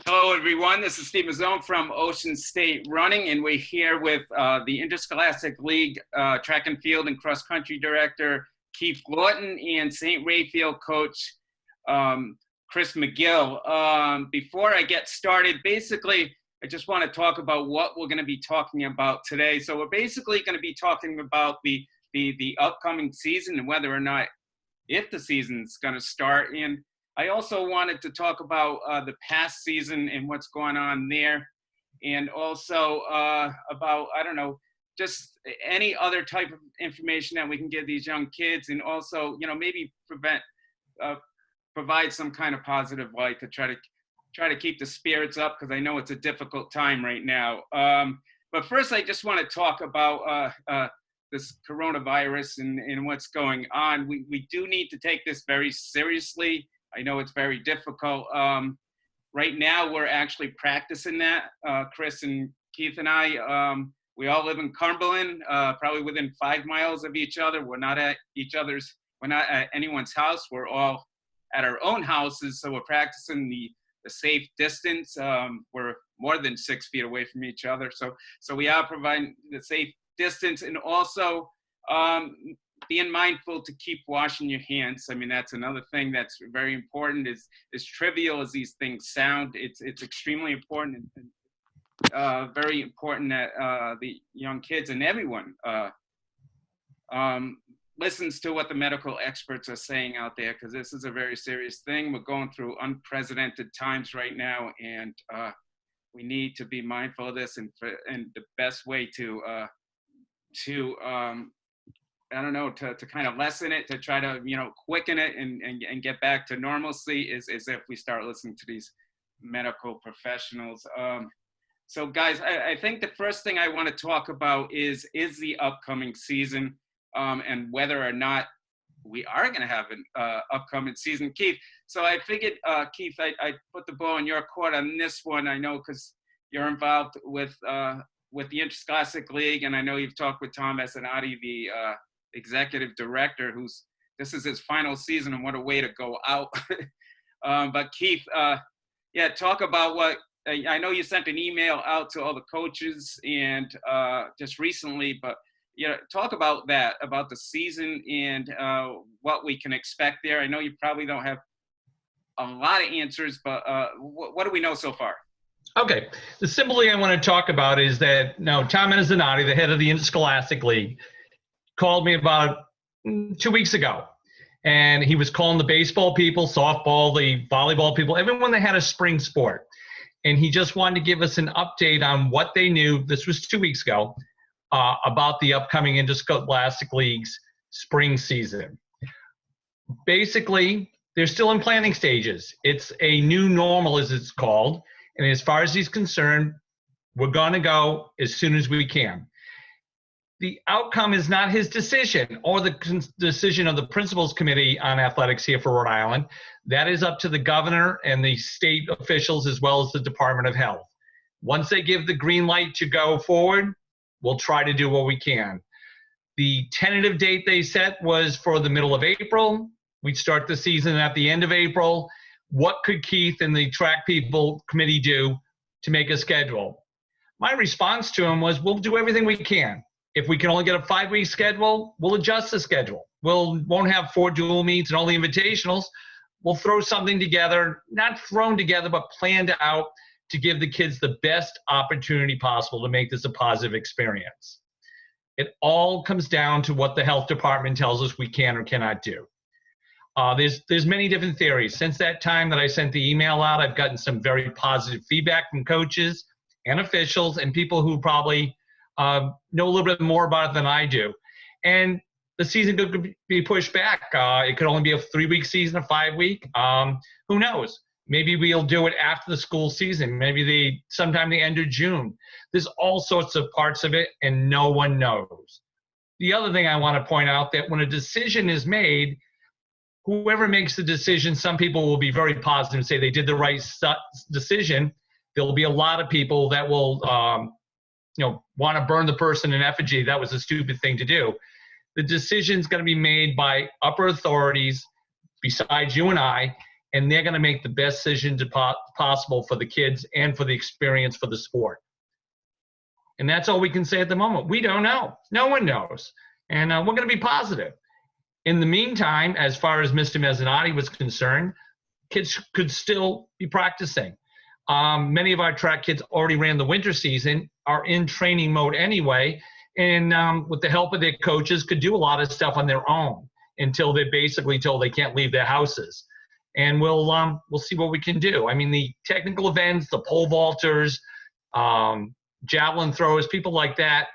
Hello, everyone. This is Steve Mazzone from Ocean State Running, and we're here with the Interscholastic League track and field and cross-country director, Keith Lawton, and St. Raphael coach, Chris McGill. Before I get started, basically, I just want to talk about what we're going to be talking about today. So we're basically going to be talking about the upcoming season and whether or not, if the season's going to start. And I also wanted to talk about the past season and what's going on there, and also about, I don't know, just any other type of information that we can give these young kids, and also, you know, maybe provide some kind of positive light to try to keep the spirits up, because I know it's a difficult time right now. But first, I just want to talk about this coronavirus and what's going on. We do need to take this very seriously. I know it's very difficult. Right now, we're actually practicing that. Chris and Keith and I, we all live in Cumberland, probably within 5 miles of each other. We're not at anyone's house. We're all at our own houses, so we're practicing the safe distance. We're more than 6 feet away from each other, so we are providing the safe distance, and also being mindful to keep washing your hands. I mean, that's another thing that's very important. Is as trivial as these things sound, it's extremely important, and very important that the young kids and everyone listens to what the medical experts are saying out there, because this is a very serious thing. We're going through unprecedented times right now, and we need to be mindful of this, and the best way to I don't know, to kind of lessen it, to try to, you know, quicken it and get back to normalcy is if we start listening to these medical professionals. So guys, I think the first thing I want to talk about is the upcoming season, and whether or not we are going to have an upcoming season. Keith, so I figured, Keith, I put the ball in your court on this one. I know because you're involved with the Interscholastic League, and I know you've talked with Tom Essenati, the executive director, this is his final season, and what a way to go out. But Keith, yeah, talk about what, I know you sent an email out to all the coaches and just recently, but you know, talk about that, about the season and what we can expect there. I know you probably don't have a lot of answers, but what do we know so far? Okay, the simple thing I want to talk about is that now Tom Essenati, the head of the Interscholastic League, called me about 2 weeks ago, and he was calling the baseball people, softball, the volleyball people, everyone that had a spring sport, and he just wanted to give us an update on what they knew. This was 2 weeks ago, about the upcoming Interscholastic League's spring season. Basically, they're still in planning stages. It's a new normal, as it's called, and as far as he's concerned, we're going to go as soon as we can. The outcome is not his decision or the decision of the Principals Committee on Athletics here for Rhode Island. That is up to the governor and the state officials, as well as the Department of Health. Once they give the green light to go forward, we'll try to do what we can. The tentative date they set was for the middle of April. We'd start the season at the end of April. What could Keith and the track people committee do to make a schedule? My response to him was, we'll do everything we can. If we can only get a 5-week schedule, we'll adjust the schedule. Won't have 4 dual meets and all the invitationals. We'll throw something together, not thrown together, but planned out to give the kids the best opportunity possible to make this a positive experience. It all comes down to what the health department tells us we can or cannot do. There's many different theories. Since that time that I sent the email out, I've gotten some very positive feedback from coaches and officials and people who probably know a little bit more about it than I do. And the season could be pushed back. It could only be a 3-week season, a 5-week. Who knows? Maybe we'll do it after the school season. Maybe sometime the end of June. There's all sorts of parts of it, and no one knows. The other thing I want to point out, that when a decision is made, whoever makes the decision, some people will be very positive and say they did the right decision. There'll be a lot of people that will want to burn the person in effigy. That was a stupid thing to do. The decision's going to be made by upper authorities besides you and I, and they're going to make the best decisions possible for the kids and for the experience for the sport. And that's all we can say at the moment. We don't know. No one knows. And we're going to be positive. In the meantime, as far as Mr. Mezzanotte was concerned, kids could still be practicing. Many of our track kids already ran the winter season, are in training mode anyway, and with the help of their coaches could do a lot of stuff on their own until they're basically told they can't leave their houses. And we'll see what we can do. I mean, the technical events, the pole vaulters, javelin throwers, people like that,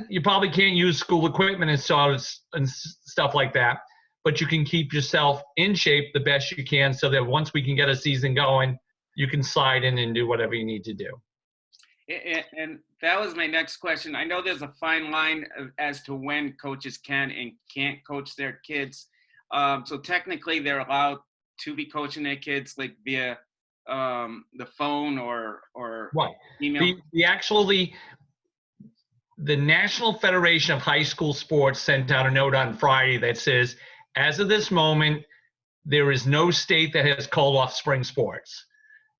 you probably can't use school equipment and stuff like that, but you can keep yourself in shape the best you can so that once we can get a season going, you can slide in and do whatever you need to do. And that was my next question. I know there's a fine line as to when coaches can and can't coach their kids. So technically they're allowed to be coaching their kids like via the phone or right. email. The National Federation of High School Sports sent out a note on Friday that says, as of this moment, there is no state that has called off spring sports.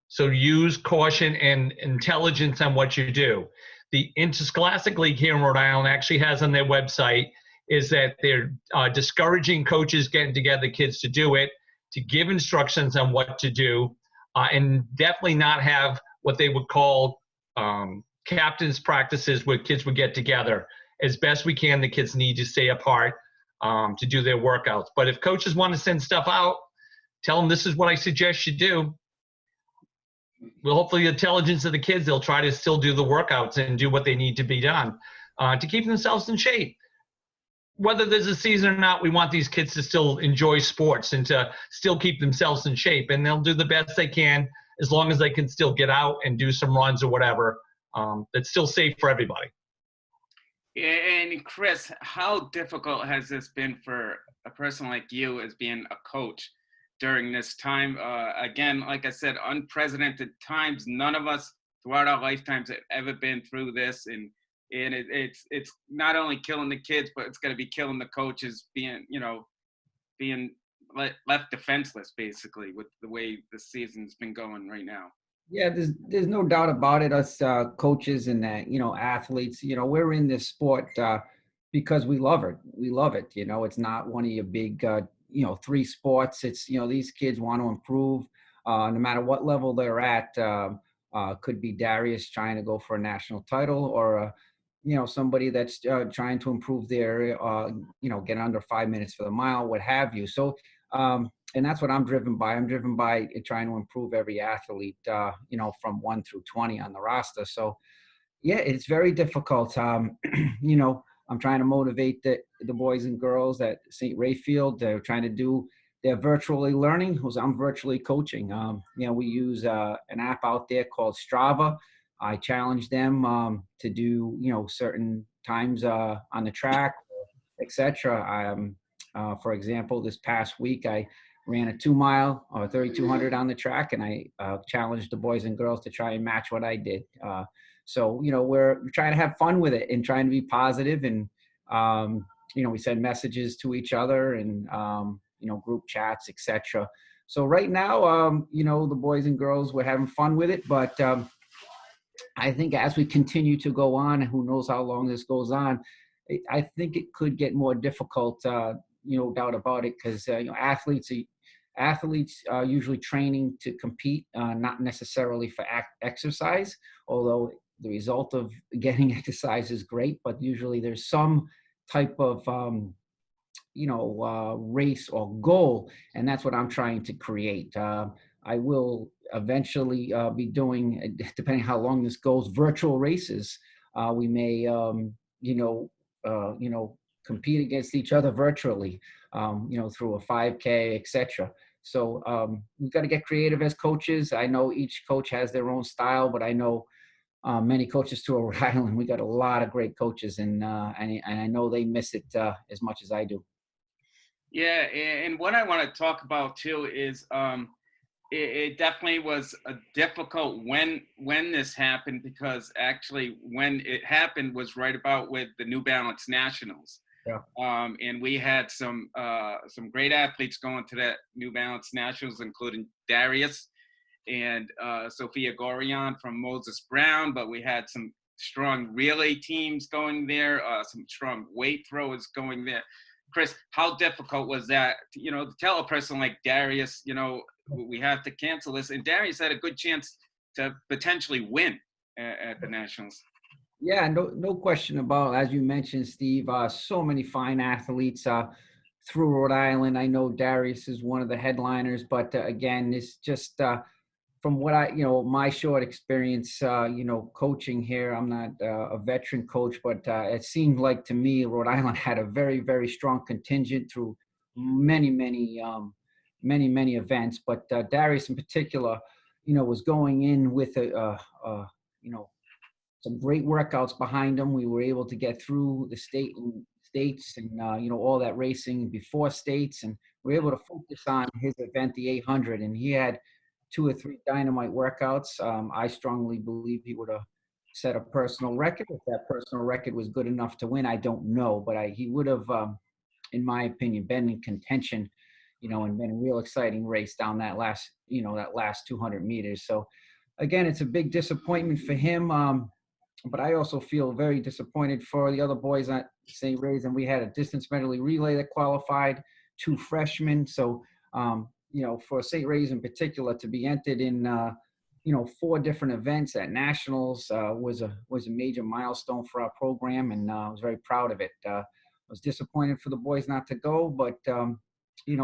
So use caution and intelligence on what you do. The Interscholastic League here in Rhode Island actually has on their website is that they're discouraging coaches getting together kids to do it, to give instructions on what to do, and definitely not have what they would call captain's practices where kids would get together. As best we can, the kids need to stay apart to do their workouts. But if coaches want to send stuff out, tell them this is what I suggest you do. Well, hopefully the intelligence of the kids, they'll try to still do the workouts and do what they need to be done to keep themselves in shape. Whether there's a season or not, we want these kids to still enjoy sports and to still keep themselves in shape. And they'll do the best they can as long as they can still get out and do some runs or whatever. That's still safe for everybody. And Chris, how difficult has this been for a person like you as being a coach during this time? Again, like I said, unprecedented times. None of us throughout our lifetimes have ever been through this. And it's not only killing the kids, but it's going to be killing the coaches being left defenseless, basically, with the way the season's been going right now. Yeah, there's no doubt about it. Us coaches and athletes, we're in this sport because we love it. We love it. It's not one of your big, three sports. It's these kids want to improve, no matter what level they're at. Could be Darius trying to go for a national title, or somebody that's trying to improve their, get under 5 minutes for the mile, what have you. So. And that's what I'm driven by. I'm driven by trying to improve every athlete, from 1 through 20 on the roster. So, yeah, it's very difficult. I'm trying to motivate the boys and girls at St. Rayfield. They're trying to do their virtually learning, because I'm virtually coaching. We use an app out there called Strava. I challenge them to do, certain times on the track, etc. For example, this past week, I ran a 2 mile or 3,200 on the track, and I challenged the boys and girls to try and match what I did. So, we're trying to have fun with it and trying to be positive. And, we send messages to each other and, group chats, etc. So right now, the boys and girls, we're having fun with it. But I think as we continue to go on, and who knows how long this goes on, I think it could get more difficult, no doubt about it, because athletes are usually training to compete, not necessarily for exercise, although the result of getting exercise is great, but usually there's some type of race or goal, and that's what I'm trying to create. I will eventually be doing, depending how long this goes, virtual races. We may compete against each other virtually, through a 5K, etc. So we've got to get creative as coaches. I know each coach has their own style, but I know many coaches to Rhode Island. We got a lot of great coaches, and I know they miss it as much as I do. Yeah, and what I want to talk about too is it definitely was a difficult when this happened, because actually when it happened was right about with the New Balance Nationals. Yeah. And we had some great athletes going to that New Balance Nationals, including Darius and Sophia Gorion from Moses Brown. But we had some strong relay teams going there, some strong weight throwers going there. Chris, how difficult was that? To tell a person like Darius, we have to cancel this, and Darius had a good chance to potentially win at the Nationals. Yeah, no question about, as you mentioned, Steve, so many fine athletes through Rhode Island. I know Darius is one of the headliners, but again, it's just from what my short experience, coaching here. I'm not a veteran coach, but it seemed like to me, Rhode Island had a very, very strong contingent through many, many events. But Darius in particular, was going in with some great workouts behind them. We were able to get through the states and all that racing before states, and we were able to focus on his event, the 800, and he had 2 or 3 dynamite workouts. I strongly believe he would have set a personal record. If that personal record was good enough to win, I don't know, but he would have, in my opinion, been in contention, and been a real exciting race down that last 200 meters. So again, it's a big disappointment for him. But I also feel very disappointed for the other boys at St. Ray's, and we had a distance medley relay that qualified, 2 freshmen. So, for St. Ray's in particular to be entered in, 4 different events at nationals was a major milestone for our program, and I was very proud of it. I was disappointed for the boys not to go, but they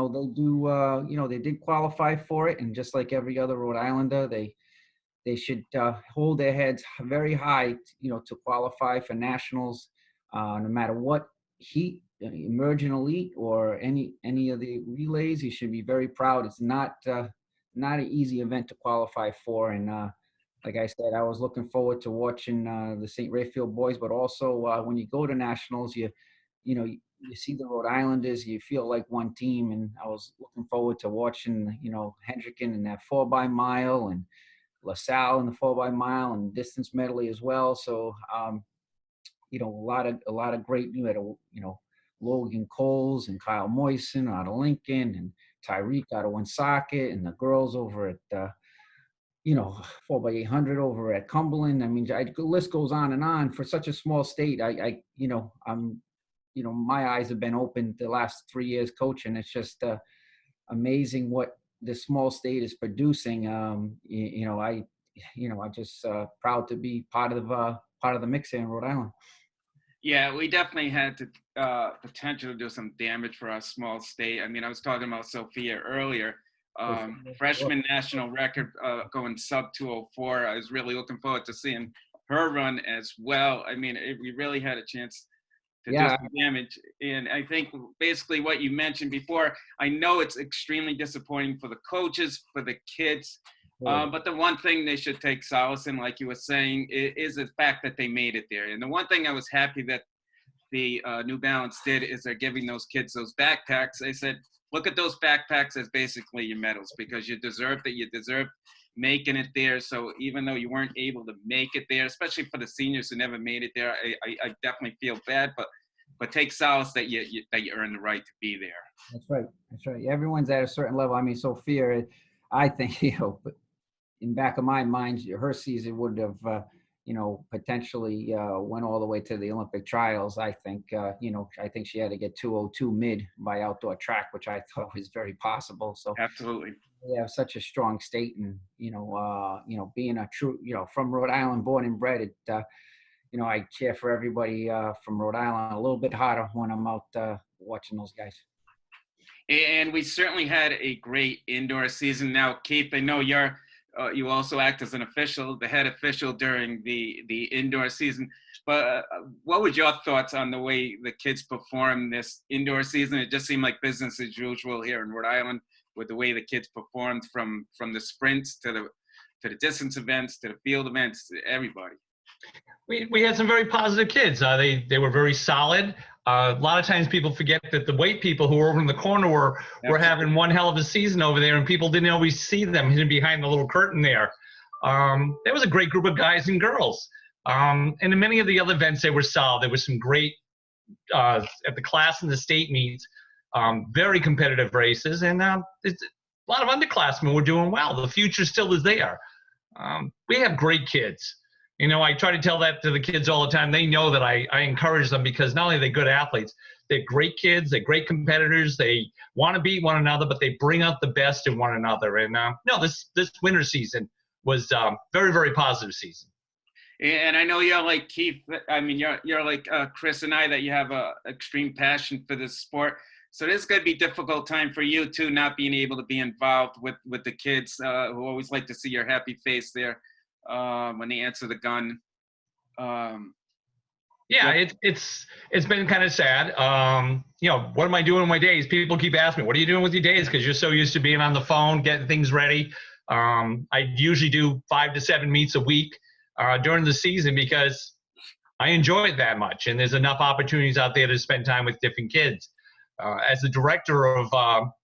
did qualify for it, and just like every other Rhode Islander, they should hold their heads very high, to qualify for nationals, no matter what heat, emerging elite or any of the relays. You should be very proud. It's not an easy event to qualify for. And like I said, I was looking forward to watching the St. Rayfield boys, but also when you go to nationals, you see the Rhode Islanders, you feel like one team. And I was looking forward to watching, Hendricken in that 4x mile, and LaSalle in the 4x mile, and distance medley as well. So, a lot of great, Logan Coles and Kyle Moisen out of Lincoln, and Tyreek out of Woonsocket, and the girls over at, 4x800 over at Cumberland. I mean, the list goes on and on. For such a small state, my eyes have been opened the last 3 years coaching. It's just amazing what this small state is producing. I'm just proud to be part of the mix here in Rhode Island. Yeah, we definitely had the potential to do some damage for our small state. I mean, I was talking about Sophia earlier. Freshman national record going sub 204. I was really looking forward to seeing her run as well. I mean, we really had a chance to do some damage. And I think basically what you mentioned before, I know it's extremely disappointing for the coaches, for the kids, but the one thing they should take solace in, like you were saying, is the fact that they made it there. And the one thing I was happy that the New Balance did is they're giving those kids those backpacks. They said, look at those backpacks as basically your medals, because you deserved it. You deserved making it there. So even though you weren't able to make it there, especially for the seniors who never made it there, I definitely feel bad, but take solace that you earned the right to be there. That's right. Everyone's at a certain level. I mean, Sophia, I think, in back of my mind, her season would have, potentially went all the way to the Olympic trials. I think, I think she had to get 202 mid by outdoor track, which I thought was very possible. So absolutely. We have such a strong state, and, being a true, from Rhode Island, born and bred, it, I cheer for everybody from Rhode Island a little bit harder when I'm out watching those guys. And we certainly had a great indoor season. Now, Keith, I know you also act as an official, the head official during the indoor season. But what were your thoughts on the way the kids performed this indoor season? It just seemed like business as usual here in Rhode Island with the way the kids performed from the sprints to the distance events to the field events to everybody. We had some very positive kids. They were very solid. A lot of times people forget that the weight people who were over in the corner were having one hell of a season over there, and people didn't always see them hidden behind the little curtain there. There was a great group of guys and girls. And in many of the other events, they were solid. There were some great at the class and the state meets, very competitive races, and it's, a lot of underclassmen were doing well. The future still is there. We have great kids. You know, I try to tell that to the kids all the time. They know that I encourage them because not only are they good athletes, they're great kids, they're great competitors, they want to beat one another, but they bring out the best in one another. And no, this winter season was very, very positive season. And I know you're like Keith. I mean, you're like Chris and I, that you have a extreme passion for this sport. So this is going to be a difficult time for you too, not being able to be involved with the kids who always like to see your happy face there when they answer the gun. Yeah, it's been kind of sad. You know, what am I doing with my days? People keep asking me, what are you doing with your days? Because you're so used to being on the phone, getting things ready. I usually do 5 to 7 meets a week during the season because I enjoy it that much. And there's enough opportunities out there to spend time with different kids. As the director of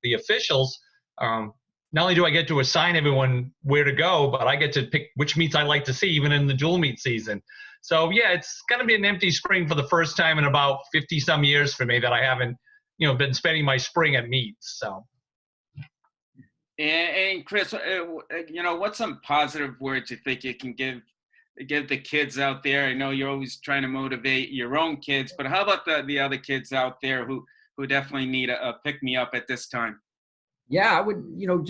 the officials, not only do I get to assign everyone where to go, but I get to pick which meets I like to see, even in the dual meet season. So yeah, it's going to be an empty spring for the first time in about 50 some years for me that I haven't, you know, been spending my spring at meets. So. And Chris, you know, what's some positive words you think you can give the kids out there? I know you're always trying to motivate your own kids, but how about the other kids out there who definitely need a pick me up at this time? Yeah, I would, you know,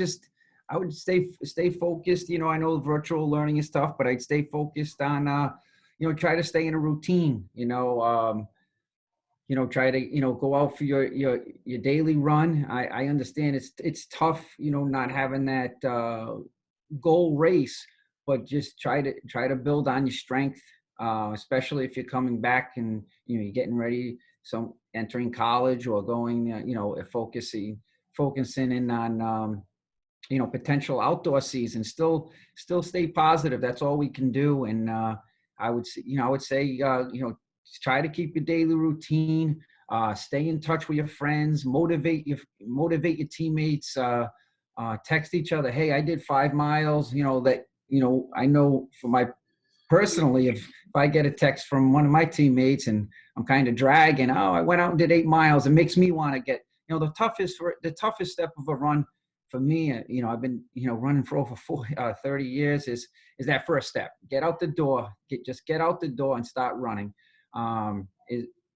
I would stay focused. You know, I know virtual learning is tough, but I'd stay focused on, you know, try to stay in a routine. You know, try to, you know, go out for your daily run. I understand it's tough, you know, not having that goal race, but just try to build on your strength, especially if you're coming back and, you know, you're getting ready, entering college or going, you know, focusing in on, you know, potential outdoor season. Still stay positive. That's all we can do. And I would say, you know, try to keep your daily routine. Stay in touch with your friends. Motivate your teammates. Text each other. Hey, I did 5 miles. You know that. You know, I know for my personally, if I get a text from one of my teammates and I'm kind of dragging, oh, I went out and did 8 miles, it makes me want to get. You know, the toughest step of a run for me, you know, I've been, you know, running for over 30 years is that first step. Get out the door. Get out the door and start running. And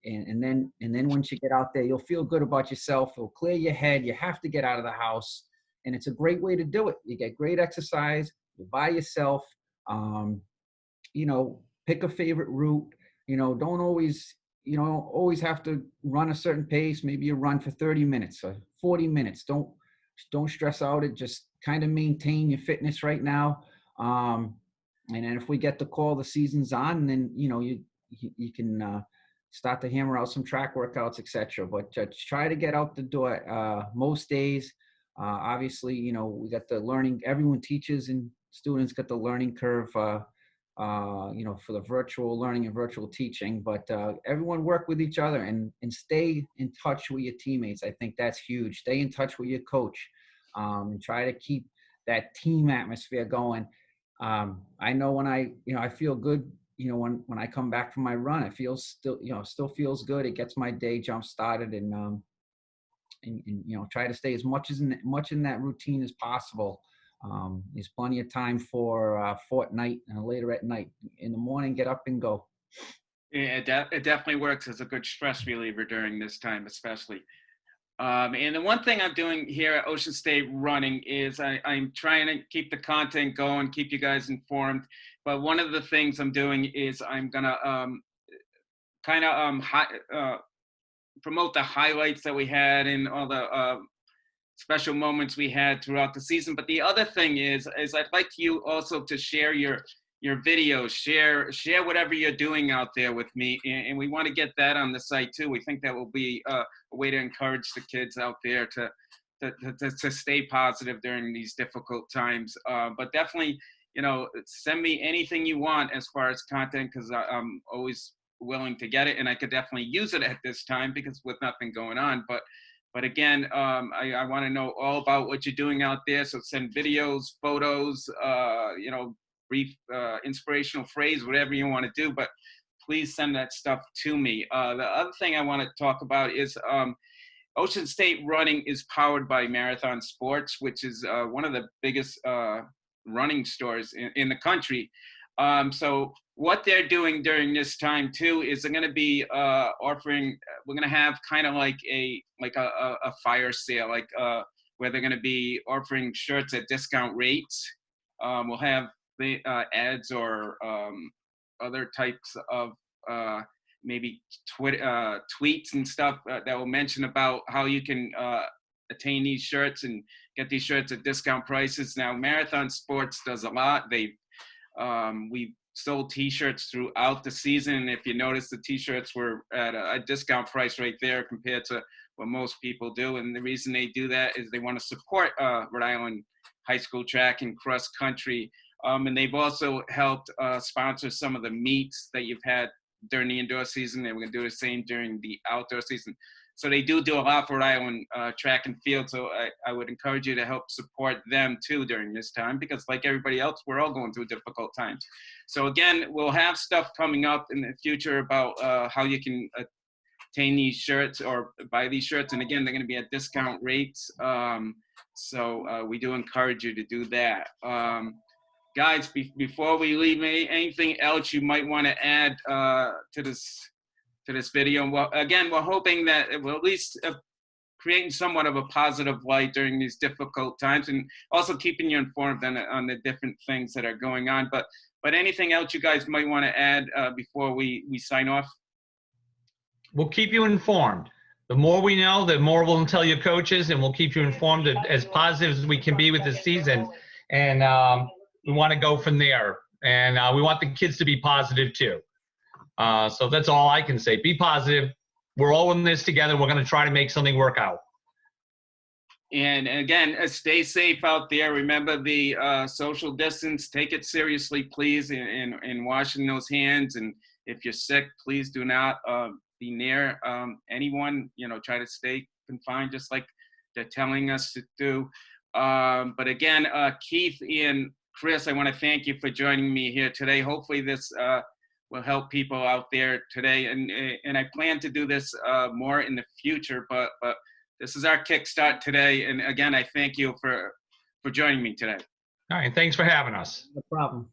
then once you get out there, you'll feel good about yourself. It'll clear your head. You have to get out of the house, and it's a great way to do it. You get great exercise. You're by yourself. You know, pick a favorite route. You know, don't always have to run a certain pace. Maybe you run for 30 minutes or 40 minutes. Don't stress out it. Just kind of maintain your fitness right now. And then if we get the call, the season's on, then, you know, you can start to hammer out some track workouts, etc. But try to get out the door most days. Obviously, you know, we got the learning. Everyone teaches and students got the learning curve, you know, for the virtual learning and virtual teaching. But everyone work with each other and stay in touch with your teammates. I think that's huge. Stay in touch with your coach and try to keep that team atmosphere going. I know when I feel good, you know, when I come back from my run, it feels still feels good. It gets my day jump started and you know, try to stay as much in that routine as possible. There's plenty of time for fortnight and later at night. In the morning, get up and go. It definitely works as a good stress reliever during this time, especially. And the one thing I'm doing here at Ocean State Running is I'm trying to keep the content going, keep you guys informed. But one of the things I'm doing is I'm gonna promote the highlights that we had and all the special moments we had throughout the season. But the other thing is I'd like you also to share your videos, share whatever you're doing out there with me, and we want to get that on the site too. We think that will be a way to encourage the kids out there to stay positive during these difficult times. But definitely, you know, send me anything you want as far as content, because I'm always willing to get it, and I could definitely use it at this time because with nothing going on. But again, I want to know all about what you're doing out there. So send videos, photos, you know, brief inspirational phrase, whatever you want to do. But please send that stuff to me. The other thing I want to talk about is Ocean State Running is powered by Marathon Sports, which is one of the biggest running stores in the country. So what they're doing during this time too is they're going to be offering. We're going to have kind of like a fire sale, like where they're going to be offering shirts at discount rates. We'll have the ads or other types of maybe tweets and stuff that will mention about how you can attain these shirts and get these shirts at discount prices. Now, Marathon Sports does a lot. We sold T-shirts throughout the season. If you notice, the T-shirts were at a discount price right there compared to what most people do. And the reason they do that is they want to support Rhode Island high school track and cross country. And they've also helped sponsor some of the meets that you've had during the indoor season. They were going to do the same during the outdoor season. So they do a lot for Rhode Island track and field. So I would encourage you to help support them too during this time, because like everybody else, we're all going through difficult times. So again, we'll have stuff coming up in the future about how you can obtain these shirts or buy these shirts. And again, they're going to be at discount rates. So we do encourage you to do that. Guys, before we leave, anything else you might want to add to this video? Well, again, we're hoping that it will at least creating somewhat of a positive light during these difficult times, and also keeping you informed on the different things that are going on. But anything else you guys might want to add before we sign off? We'll keep you informed. The more we know, the more we'll tell your coaches, and we'll keep you informed as positive as we can be with this season. And we want to go from there. And we want the kids to be positive too. So that's all I can say. Be positive. We're all in this together. We're going to try to make something work out. And again, stay safe out there. Remember the social distance. Take it seriously, please, in washing those hands. And if you're sick, please do not be near anyone. Try to stay confined, just like they're telling us to do. But again, Keith, Ian, Chris, I want to thank you for joining me here today. Hopefully this will help people out there today. And I plan to do this more in the future, but this is our kickstart today. And again, I thank you for joining me today. All right. Thanks for having us. No problem.